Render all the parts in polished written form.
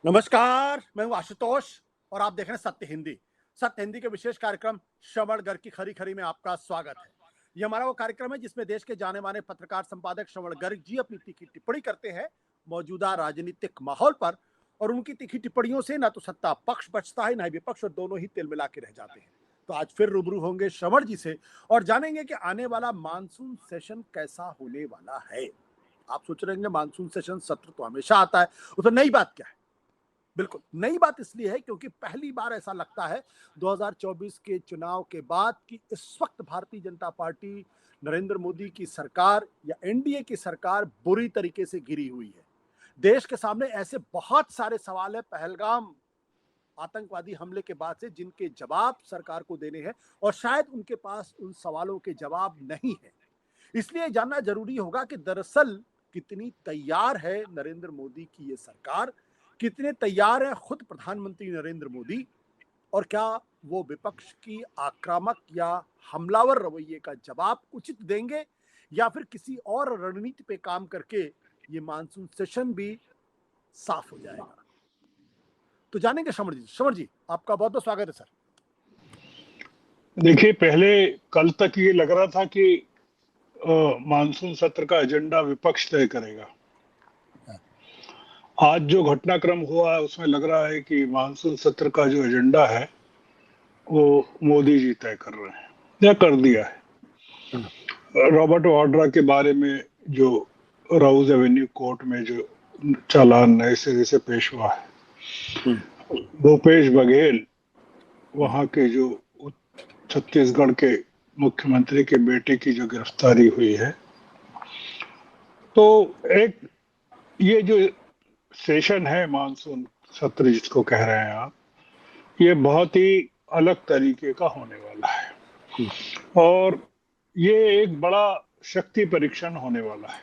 नमस्कार, मैं हूं आशुतोष और आप देख रहे हैं सत्य हिंदी। सत्य हिंदी के विशेष कार्यक्रम श्रवण गर्ग की खरी खरी में आपका स्वागत है। ये हमारा वो कार्यक्रम है जिसमें देश के जाने माने पत्रकार संपादक श्रवण गर्ग जी अपनी तीखी टिप्पणी करते हैं मौजूदा राजनीतिक माहौल पर, और उनकी तीखी टिप्पणियों से ना तो सत्ता पक्ष बचता है ना ही विपक्ष, और दोनों ही तिल मिला के रह जाते हैं। तो आज फिर रूबरू होंगे श्रवण जी से और जानेंगे कि आने वाला मानसून सेशन कैसा होने वाला है। आप सोच रहे होंगे मानसून सेशन सत्र तो हमेशा आता है, उसमें नई बात क्या है? बिल्कुल नई बात इसलिए है क्योंकि पहली बार ऐसा लगता है 2024 के चुनाव के बाद कि इस वक्त भारतीय जनता पार्टी, नरेंद्र मोदी की सरकार या एनडीए की सरकार बुरी तरीके से गिरी हुई है। देश के सामने ऐसे बहुत सारे सवाल है पहलगाम आतंकवादी हमले के बाद से जिनके जवाब सरकार को देने हैं, और शायद उनके पास उन सवालों के जवाब नहीं है। इसलिए जानना जरूरी होगा कि दरअसल कितनी तैयार है नरेंद्र मोदी की ये सरकार, कितने तैयार है खुद प्रधानमंत्री नरेंद्र मोदी, और क्या वो विपक्ष की आक्रामक या हमलावर रवैये का जवाब उचित देंगे, या फिर किसी और रणनीति पे काम करके ये मानसून सेशन भी साफ हो जाएगा। तो जानेंगे श्रवण जी आपका बहुत बहुत स्वागत है सर। देखिए, पहले कल तक ये लग रहा था कि मानसून सत्र का एजेंडा विपक्ष तय करेगा। आज जो घटनाक्रम हुआ है उसमें लग रहा है कि मानसून सत्र का जो एजेंडा है वो मोदी जी तय कर रहे हैं या कर दिया है। रॉबर्ट वाड्रा के बारे में जो राउज एवेन्यू कोर्ट में जो चालान नए सिरे से पेश हुआ है, भूपेश बघेल वहां के जो छत्तीसगढ़ के मुख्यमंत्री के बेटे की जो गिरफ्तारी हुई है, तो एक ये जो सेशन है मानसून सत्र जिसको कह रहे हैं आप, ये बहुत ही अलग तरीके का होने वाला है और ये एक बड़ा शक्ति परीक्षण होने वाला है।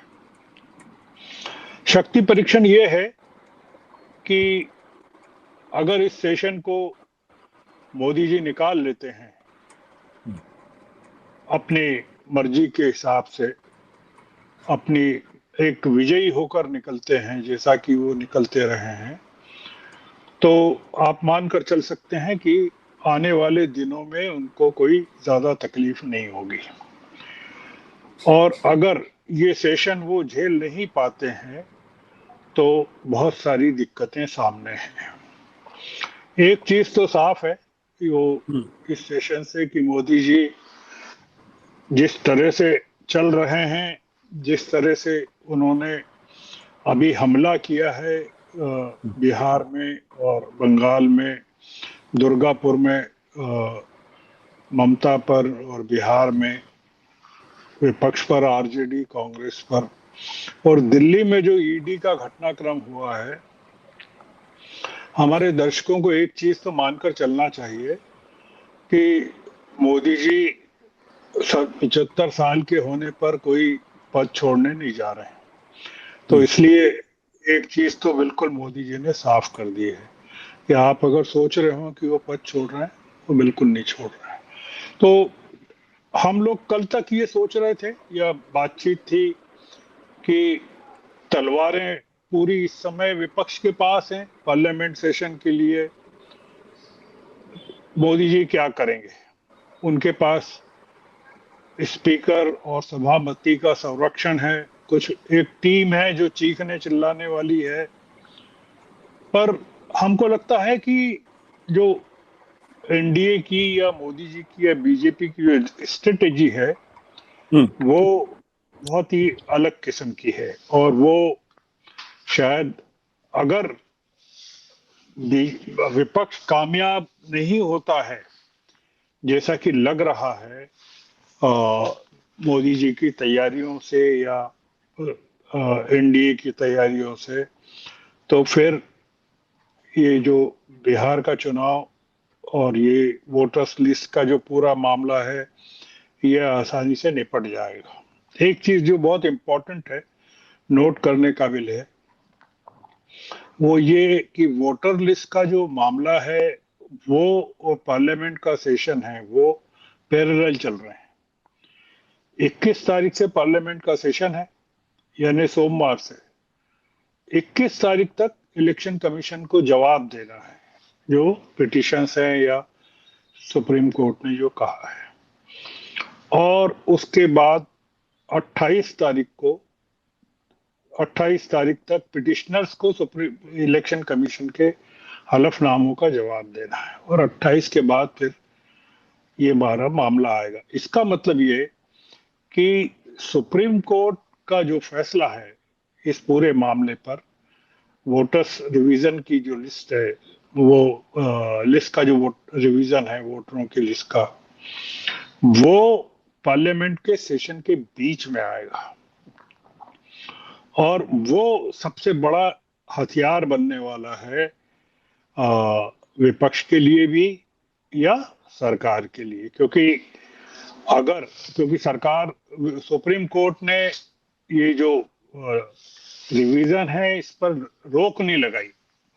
शक्ति परीक्षण ये है कि अगर इस सेशन को मोदी जी निकाल लेते हैं अपनी मर्जी के हिसाब से, अपनी एक विजयी होकर निकलते हैं जैसा कि वो निकलते रहे हैं, तो आप मानकर चल सकते हैं कि आने वाले दिनों में उनको कोई ज्यादा तकलीफ नहीं होगी। और अगर ये सेशन वो झेल नहीं पाते हैं तो बहुत सारी दिक्कतें सामने हैं। एक चीज तो साफ है कि वो इस सेशन से कि मोदी जी जिस तरह से चल रहे हैं, जिस तरह से उन्होंने अभी हमला किया है बिहार में और बंगाल में, दुर्गापुर में ममता पर और बिहार में विपक्ष पर आरजेडी कांग्रेस पर, और दिल्ली में जो ईडी का घटनाक्रम हुआ है, हमारे दर्शकों को एक चीज तो मानकर चलना चाहिए कि मोदी जी 75 साल के होने पर कोई पद छोड़ने नहीं जा रहे हैं। तो इसलिए एक चीज तो बिल्कुल मोदी जी ने साफ कर दी है कि आप अगर सोच रहे हो कि वो पद छोड़ रहे हैं, वो बिल्कुल नहीं छोड़ रहे हैं। तो हम लोग कल तक ये सोच रहे थे, या बातचीत थी कि तलवारें पूरी इस समय विपक्ष के पास हैं पार्लियामेंट सेशन के लिए। मोदी जी क्या करेंगे? उनके पास स्पीकर और सभापति का संरक्षण है, कुछ एक टीम है जो चीखने चिल्लाने वाली है, पर हमको लगता है कि जो एनडीए की या मोदी जी की या बीजेपी की जो स्ट्रेटेजी है वो बहुत ही अलग किस्म की है, और वो शायद अगर विपक्ष कामयाब नहीं होता है जैसा कि लग रहा है मोदी जी की तैयारियों से या एनडीए की तैयारियों से, तो फिर ये जो बिहार का चुनाव और ये वोटर्स लिस्ट का जो पूरा मामला है ये आसानी से निपट जाएगा। एक चीज जो बहुत इंपॉर्टेंट है, नोट करने काबिल है, वो ये कि वोटर लिस्ट का जो मामला है वो और पार्लियामेंट का सेशन है वो पैरेलल चल रहे हैं। 21 तारीख से पार्लियामेंट का सेशन है, यानी सोमवार से 21 तारीख तक इलेक्शन कमीशन को जवाब देना है जो पिटिशंस हैं या सुप्रीम कोर्ट ने जो कहा है। और उसके बाद 28 तारीख को 28 तारीख तक पिटिशनर्स को सुप्रीम इलेक्शन कमीशन के हलफनामों का जवाब देना है और 28 के बाद फिर ये 12 मामला आएगा। इसका मतलब ये कि सुप्रीम कोर्ट का जो फैसला है इस पूरे मामले पर, वोटर्स रिवीजन की जो लिस्ट है, वो लिस्ट का जो रिवीजन है वोटरों की लिस्ट का, वो पार्लियामेंट के सेशन के बीच में आएगा और वो सबसे बड़ा हथियार बनने वाला है विपक्ष के लिए भी या सरकार के लिए, क्योंकि सरकार, सुप्रीम कोर्ट ने ये जो रिवीजन है इस पर रोक नहीं लगाई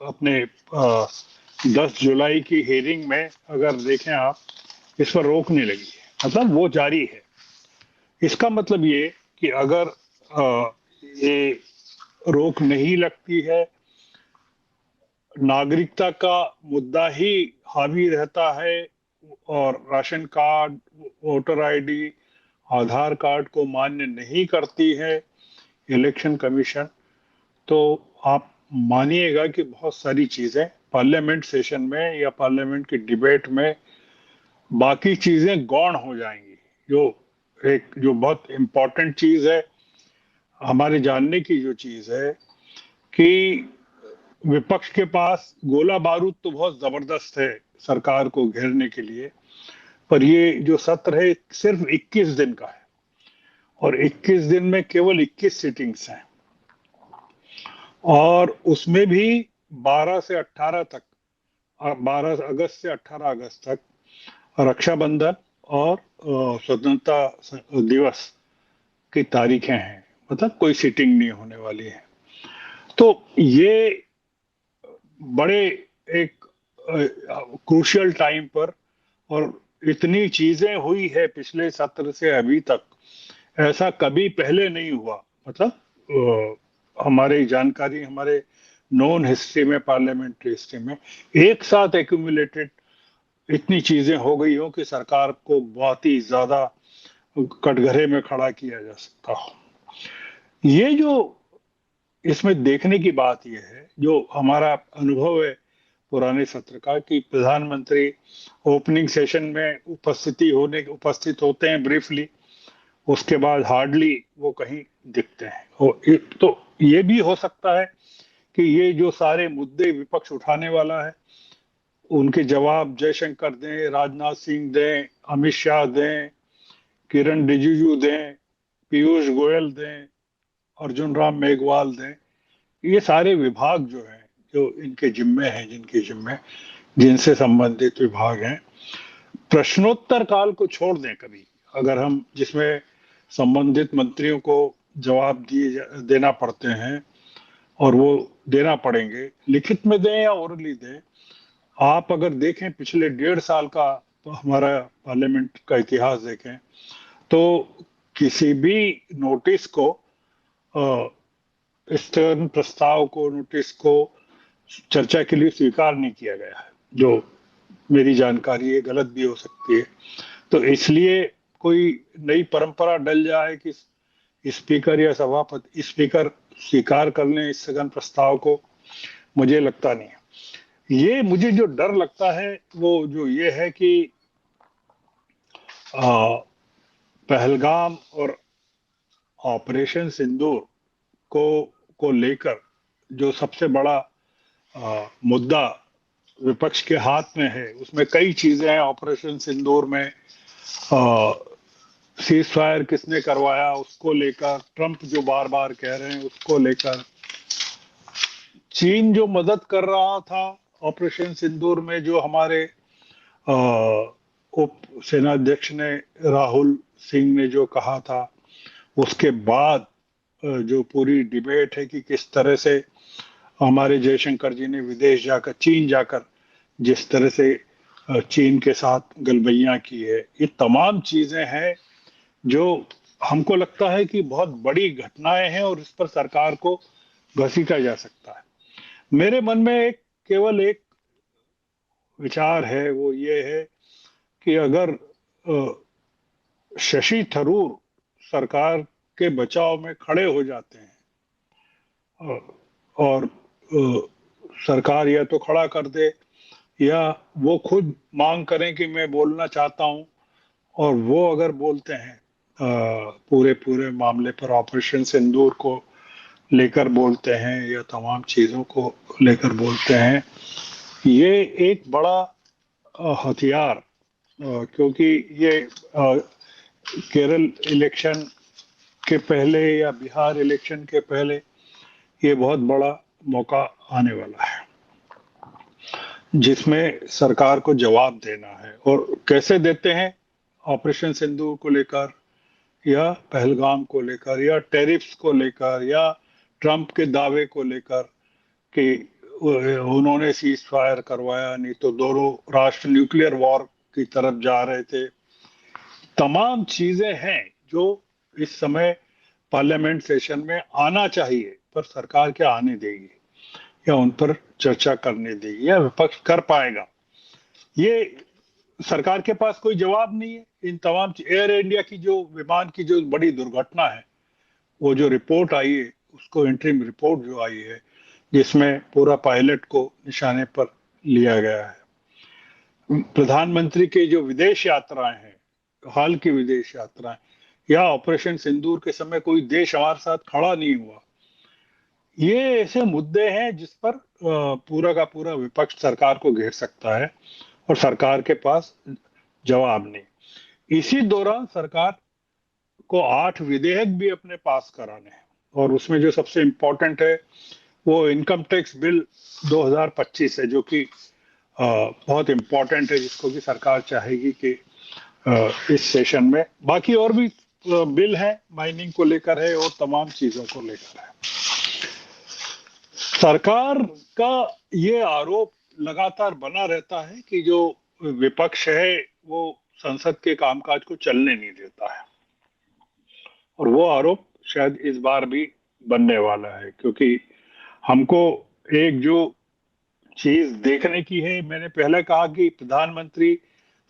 अपने 10 जुलाई की हियरिंग में। अगर देखें आप, इस पर रोक नहीं लगी है, मतलब वो जारी है। इसका मतलब ये कि अगर ये रोक नहीं लगती है, नागरिकता का मुद्दा ही हावी रहता है और राशन कार्ड, वोटर आईडी, आधार कार्ड को मान्य नहीं करती है इलेक्शन कमीशन, तो आप मानिएगा कि बहुत सारी चीजें पार्लियामेंट सेशन में या पार्लियामेंट की डिबेट में बाकी चीजें गौण हो जाएंगी। जो बहुत इंपॉर्टेंट चीज है, हमारे जानने की जो चीज है कि विपक्ष के पास गोला बारूद तो बहुत जबरदस्त है सरकार को घेरने के लिए, पर ये जो सत्र है सिर्फ 21 दिन का है और 21 दिन में केवल 21 सिटिंग्स हैं और उसमें भी 12 से 18 तक, 12 अगस्त से 18 अगस्त तक रक्षाबंधन और स्वतंत्रता दिवस की तारीखें हैं, मतलब कोई सीटिंग नहीं होने वाली है। तो ये बड़े एक क्रूशियल टाइम पर, और इतनी चीजें हुई है पिछले सत्र से अभी तक, ऐसा कभी पहले नहीं हुआ। मतलब हमारी जानकारी, हमारे नॉन हिस्ट्री में, पार्लियामेंट्री हिस्ट्री में एक साथ एक्यूमुलेटेड इतनी चीजें हो गई हो कि सरकार को बहुत ही ज्यादा कटघरे में खड़ा किया जा सकता हो। ये जो इसमें देखने की बात यह है, जो हमारा अनुभव है पुराने सत्र का, कि प्रधानमंत्री ओपनिंग सेशन में उपस्थित होते हैं ब्रीफली, उसके बाद हार्डली वो कहीं दिखते हैं। तो ये भी हो सकता है कि ये जो सारे मुद्दे विपक्ष उठाने वाला है उनके जवाब जयशंकर दें, राजनाथ सिंह दें, अमित शाह दें, किरण रिजिजू दें, पीयूष गोयल दें, अर्जुन राम मेघवाल दें। ये सारे विभाग जो हैं, जो इनके जिम्मे हैं, जिनसे संबंधित विभाग हैं, प्रश्नोत्तर काल को छोड़ दें कभी, अगर हम जिसमें संबंधित मंत्रियों को जवाब देना पड़ते हैं और वो देना पड़ेंगे, लिखित में दें या ओरली दें, आप अगर देखें पिछले 1.5 साल का हमारा पार्लियामेंट का इतिहास देखें तो किसी भी नोटिस को, स्थगन प्रस्ताव को, नोटिस को चर्चा के लिए स्वीकार नहीं किया गया है। जो मेरी जानकारी है, गलत भी हो सकती है, तो इसलिए कोई नई परंपरा डल जाए कि स्पीकर या सभापति, स्पीकर स्वीकार कर लें इस स्थगन प्रस्ताव को, मुझे लगता नहीं है। ये मुझे जो डर लगता है वो जो ये है कि पहलगाम और ऑपरेशन सिंदूर को लेकर जो सबसे बड़ा मुद्दा विपक्ष के हाथ में है, उसमें कई चीजें हैं। ऑपरेशन सिंदूर में सीज फायर किसने करवाया उसको लेकर, ट्रंप जो बार बार कह रहे हैं उसको लेकर, चीन जो मदद कर रहा था ऑपरेशन सिंदूर में, जो हमारे उप सेनाध्यक्ष ने, राहुल सिंह ने जो कहा था, उसके बाद जो पूरी डिबेट है कि किस तरह से हमारे जयशंकर जी ने विदेश जाकर, चीन जाकर जिस तरह से चीन के साथ गलबैयां की है, ये तमाम चीजें हैं जो हमको लगता है कि बहुत बड़ी घटनाएं हैं और इस पर सरकार को घसीटा जा सकता है। मेरे मन में केवल एक विचार है, वो ये है कि अगर शशि थरूर सरकार के बचाव में खड़े हो जाते हैं और सरकार या तो खड़ा कर दे या वो खुद मांग करें कि मैं बोलना चाहता हूं, और वो अगर बोलते हैं पूरे पूरे मामले पर, ऑपरेशन सिंदूर को लेकर बोलते हैं या तमाम चीजों को लेकर बोलते हैं, ये एक बड़ा हथियार, क्योंकि ये केरल इलेक्शन के पहले या बिहार इलेक्शन के पहले ये बहुत बड़ा मौका आने वाला है जिसमें सरकार को जवाब देना है। और कैसे देते हैं? ऑपरेशन सिंदूर को लेकर या पहलगाम को लेकर या टैरिफ्स को लेकर या ट्रंप के दावे को लेकर कि उन्होंने सीज फायर करवाया, नहीं तो दोनों राष्ट्र न्यूक्लियर वॉर की तरफ जा रहे थे। तमाम चीजें हैं जो इस समय पार्लियामेंट सेशन में आना चाहिए, पर सरकार क्या आने देगी या उन पर चर्चा करने देगी या विपक्ष कर पाएगा? ये सरकार के पास कोई जवाब नहीं है। इन तमाम एयर इंडिया की जो विमान की जो बड़ी दुर्घटना है, वो जो रिपोर्ट आई है, उसको इंटरिम रिपोर्ट जो आई है, जिसमें पूरा पायलट को निशाने पर लिया गया है, प्रधानमंत्री के जो विदेश यात्राएं हैं, हाल की विदेश यात्राएं, या ऑपरेशन सिंदूर के समय कोई देश हमारे साथ खड़ा नहीं हुआ, ये ऐसे मुद्दे हैं जिस पर पूरा का पूरा विपक्ष सरकार को घेर सकता है और सरकार के पास जवाब नहीं। इसी दौरान सरकार को 8 विधेयक भी अपने पास कराने हैं, और उसमें जो सबसे इम्पोर्टेंट है वो इनकम टैक्स बिल 2025 है, जो कि बहुत इम्पोर्टेंट है, जिसको कि सरकार चाहेगी कि इस सेशन में, बाकी और भी बिल है, माइनिंग को लेकर है और तमाम चीजों को लेकर है। सरकार का ये आरोप लगातार बना रहता है कि जो विपक्ष है वो संसद के कामकाज को चलने नहीं देता है, और वो आरोप शायद इस बार भी बनने वाला है, क्योंकि हमको एक जो चीज देखने की है, मैंने पहले कहा कि प्रधानमंत्री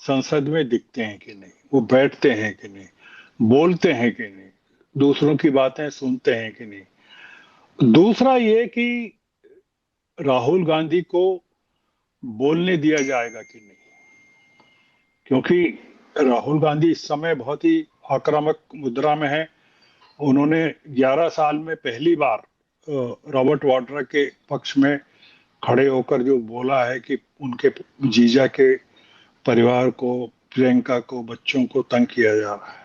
संसद में दिखते हैं कि नहीं, वो बैठते हैं कि नहीं, बोलते हैं कि नहीं, दूसरों की बातें सुनते हैं कि नहीं। दूसरा ये कि राहुल गांधी को बोलने दिया जाएगा कि नहीं, क्योंकि राहुल गांधी इस समय बहुत ही आक्रामक मुद्रा में है। उन्होंने 11 साल में पहली बार रॉबर्ट वाड्रा के पक्ष में खड़े होकर जो बोला है कि उनके जीजा के परिवार को, प्रियंका को, बच्चों को तंग किया जा रहा है।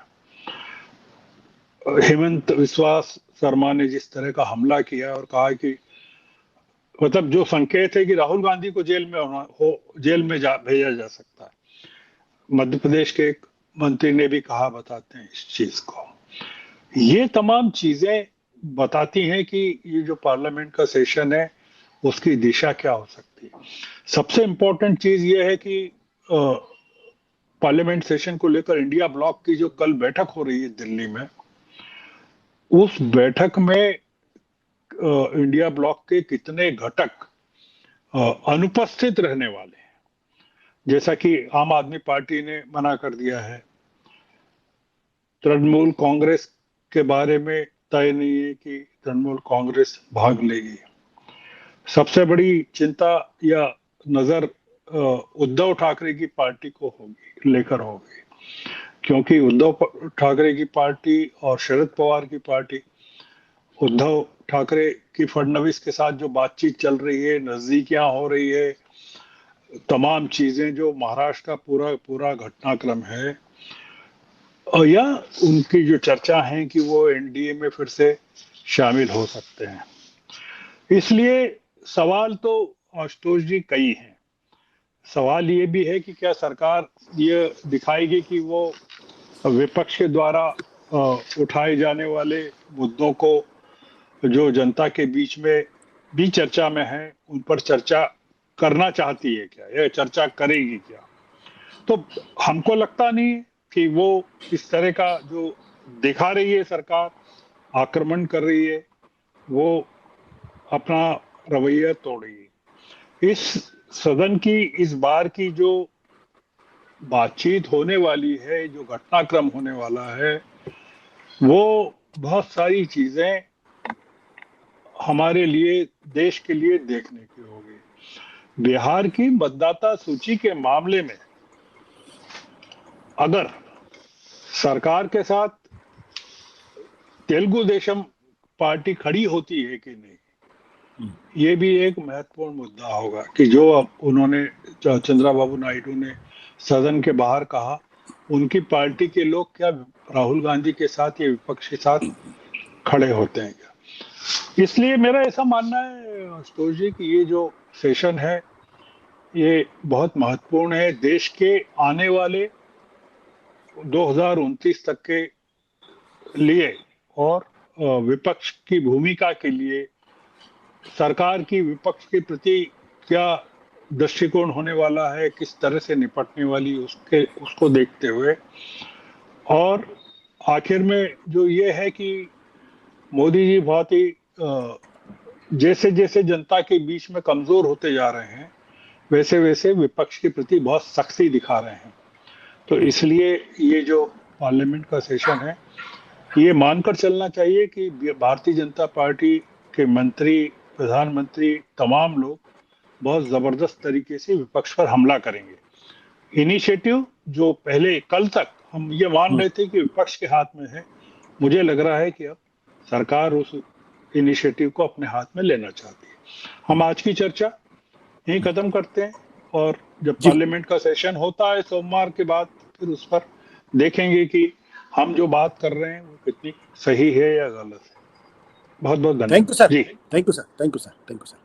हेमंत विश्वास शर्मा ने जिस तरह का हमला किया और कहा कि मतलब जो संकेत है कि राहुल गांधी को जेल में भेजा जा सकता है। मध्य प्रदेश के एक मंत्री ने भी कहा, बताते हैं इस चीज को। ये तमाम चीजें बताती हैं कि ये जो पार्लियामेंट का सेशन है उसकी दिशा क्या हो सकती है। सबसे इंपॉर्टेंट चीज ये है कि पार्लियामेंट सेशन को लेकर इंडिया ब्लॉक की जो कल बैठक हो रही है दिल्ली में, उस बैठक में इंडिया ब्लॉक के कितने घटक अनुपस्थित रहने वाले हैं। जैसा कि आम आदमी पार्टी ने मना कर दिया है, तृणमूल कांग्रेस के बारे में तय नहीं है कि तृणमूल कांग्रेस भाग लेगी। सबसे बड़ी चिंता या नजर उद्धव ठाकरे की पार्टी को लेकर होगी, क्योंकि उद्धव ठाकरे की पार्टी और शरद पवार की पार्टी, उद्धव ठाकरे की फडणवीस के साथ जो बातचीत चल रही है, नजदीकियां हो रही है, तमाम चीजें जो महाराष्ट्र का पूरा पूरा घटनाक्रम है, और या उनकी जो चर्चा है कि वो एनडीए में फिर से शामिल हो सकते हैं। इसलिए सवाल तो आशुतोष जी कई हैं। सवाल ये भी है कि क्या सरकार ये दिखाएगी कि वो विपक्ष के द्वारा उठाए जाने वाले मुद्दों को जो जनता के बीच में भी चर्चा में है उन पर चर्चा करना चाहती है क्या, या चर्चा करेगी क्या। तो हमको लगता नहीं कि वो इस तरह का जो दिखा रही है सरकार, आक्रमण कर रही है, वो अपना रवैया तोड़ेगी। इस सदन की इस बार की जो बातचीत होने वाली है, जो घटनाक्रम होने वाला है, वो बहुत सारी चीजें हमारे लिए, देश के लिए देखने की होगी। बिहार की मतदाता सूची के मामले में अगर सरकार के साथ तेलुगु देशम पार्टी खड़ी होती है कि नहीं, ये भी एक महत्वपूर्ण मुद्दा होगा कि जो अब उन्होंने, चंद्रबाबू नायडू ने सदन के बाहर कहा, उनकी पार्टी के लोग क्या राहुल गांधी के साथ या विपक्ष के साथ खड़े होते हैं क्या। इसलिए मेरा ऐसा मानना है आशुतोष जी कि ये जो सेशन है ये बहुत महत्वपूर्ण है देश के आने वाले 2029 तक के लिए, और विपक्ष की भूमिका के लिए, सरकार की विपक्ष के प्रति क्या दृष्टिकोण होने वाला है, किस तरह से निपटने वाली, उसको देखते हुए। और आखिर में जो ये है कि मोदी जी बहुत ही जैसे जैसे जनता के बीच में कमजोर होते जा रहे हैं, वैसे वैसे विपक्ष के प्रति बहुत सख्ती दिखा रहे हैं। तो इसलिए ये जो पार्लियामेंट का सेशन है, ये मानकर चलना चाहिए कि भारतीय जनता पार्टी के मंत्री, प्रधानमंत्री, तमाम लोग बहुत जबरदस्त तरीके से विपक्ष पर हमला करेंगे। इनिशिएटिव जो पहले कल तक हम ये मान रहे थे कि विपक्ष के हाथ में है, मुझे लग रहा है कि अब सरकार उस इनिशिएटिव को अपने हाथ में लेना चाहती है। हम आज की चर्चा यहीं खत्म करते हैं, और जब जी पार्लियामेंट का सेशन होता है सोमवार के बाद, फिर उस पर देखेंगे कि हम जो बात कर रहे हैं वो कितनी सही है या गलत है। बहुत बहुत थैंक यू धन्यवाद सर, जी। Thank you sir, thank you sir, thank you sir.